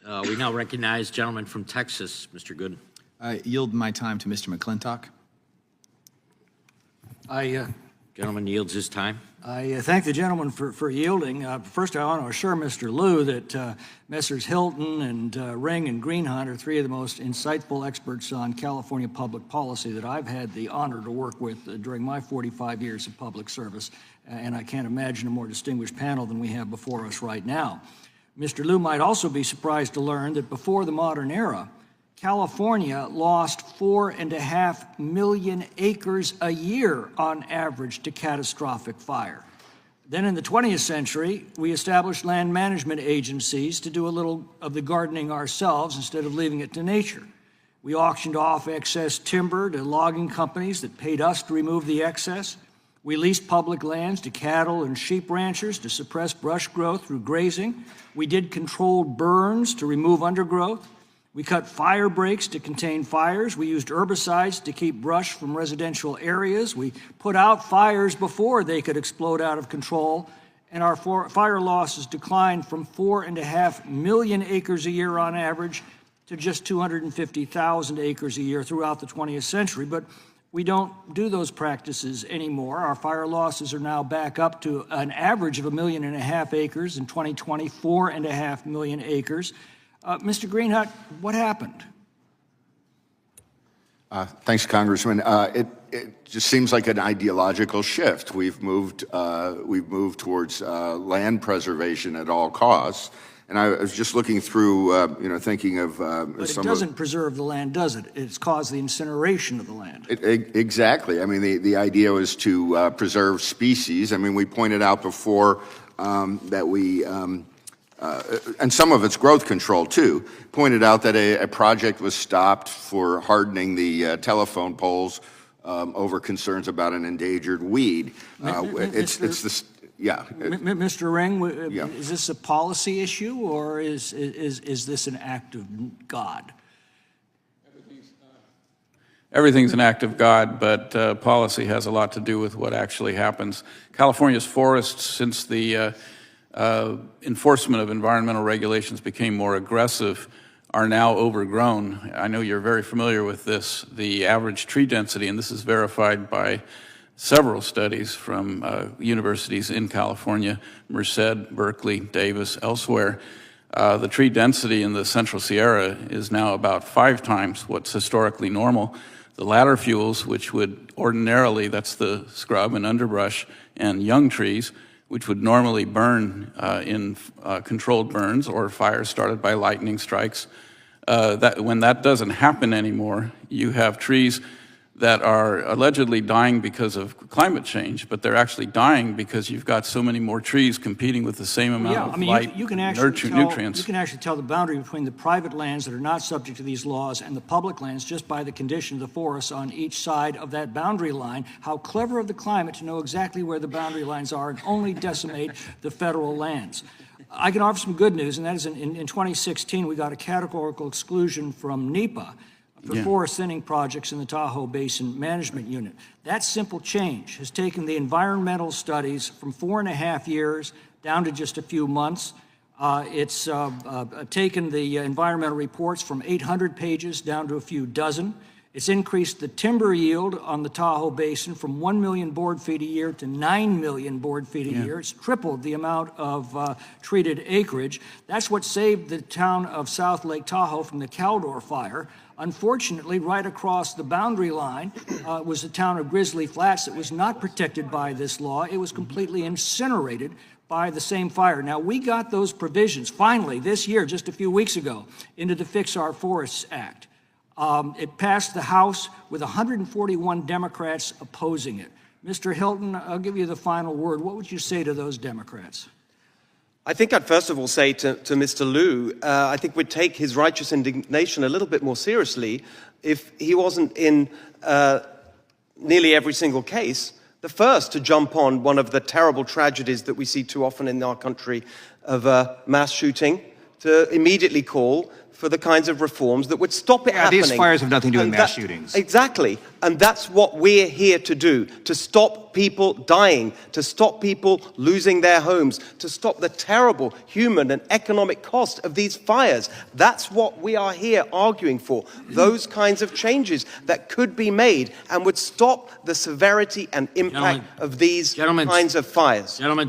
We now recognize gentleman from Texas, Mr. Gooden. I yield my time to Mr. McClintock. Gentleman yields his time. I thank the gentleman for yielding. First, I want to assure Mr. Liu that Messrs. Hilton and Ring and Greenhunt are three of the most insightful experts on California public policy that I've had the honor to work with during my 45 years of public service, and I can't imagine a more distinguished panel than we have before us right now. Mr. Liu might also be surprised to learn that before the modern era, California lost 4.5 million acres a year on average to catastrophic fire. Then in the 20th century, we established land management agencies to do a little of the gardening ourselves instead of leaving it to nature. We auctioned off excess timber to logging companies that paid us to remove the excess. We leased public lands to cattle and sheep ranchers to suppress brush growth through grazing. We did controlled burns to remove undergrowth. We cut fire breaks to contain fires. We used herbicides to keep brush from residential areas. We put out fires before they could explode out of control. And our fire losses declined from 4.5 million acres a year on average to just 250,000 acres a year throughout the 20th century. But we don't do those practices anymore. Our fire losses are now back up to an average of 1.5 million acres in 2020, 4.5 million acres. Mr. Greenhunt, what happened? Thanks, Congressman. It just seems like an ideological shift. We've moved towards land preservation at all costs. And I was just looking through, thinking of but it doesn't preserve the land, does it? It's caused the incineration of the land. Exactly. I mean, the idea was to preserve species. I mean, we pointed out before that we. And some of it's growth control, too. Pointed out that a project was stopped for hardening the telephone poles over concerns about an endangered weed. It's this, yeah. Mr. Ring, yeah. Is this a policy issue or is this an act of God? Everything's an act of God, but policy has a lot to do with what actually happens. California's forests, since the enforcement of environmental regulations became more aggressive, are now overgrown. I know you're very familiar with this. The average tree density, and this is verified by several studies from universities in California, Merced, Berkeley, Davis, elsewhere. The tree density in the Central Sierra is now about 5 times what's historically normal. The ladder fuels, which would ordinarily, that's the scrub and underbrush and young trees, which would normally burn in controlled burns or fires started by lightning strikes. When that doesn't happen anymore, you have trees that are allegedly dying because of climate change, but they're actually dying because you've got so many more trees competing with the same amount of light, you can nutrients. You can actually tell the boundary between the private lands that are not subject to these laws and the public lands just by the condition of the forests on each side of that boundary line. How clever of the climate to know exactly where the boundary lines are and only decimate the federal lands. I can offer some good news, and that is in 2016, we got a categorical exclusion from NEPA for forest thinning projects in the Tahoe Basin Management Unit. That simple change has taken the environmental studies from 4.5 years down to just a few months. It's taken the environmental reports from 800 pages down to a few dozen. It's increased the timber yield on the Tahoe Basin from 1 million board feet a year to 9 million board feet a year. It's tripled the amount of treated acreage. That's what saved the town of South Lake Tahoe from the Caldor fire. Unfortunately, right across the boundary line was the town of Grizzly Flats that was not protected by this law. It was completely incinerated by the same fire. Now, we got those provisions finally this year, just a few weeks ago, into the Fix Our Forests Act. It passed the House with 141 Democrats opposing it. Mr. Hilton, I'll give you the final word. What would you say to those Democrats? I think I'd first of all say to Mr. Liu, I think we'd take his righteous indignation a little bit more seriously if he wasn't in nearly every single case the first to jump on one of the terrible tragedies that we see too often in our country of mass shooting, to immediately call for the kinds of reforms that would stop it happening. These fires have nothing to do with And mass shootings. Exactly. And that's what we're here to do, to stop people dying, to stop people losing their homes, to stop the terrible human and economic cost of these fires. That's what we are here arguing for, those kinds of changes that could be made and would stop the severity and impact Gentlemen, of these gentlemen, kinds of fires. Gentlemen,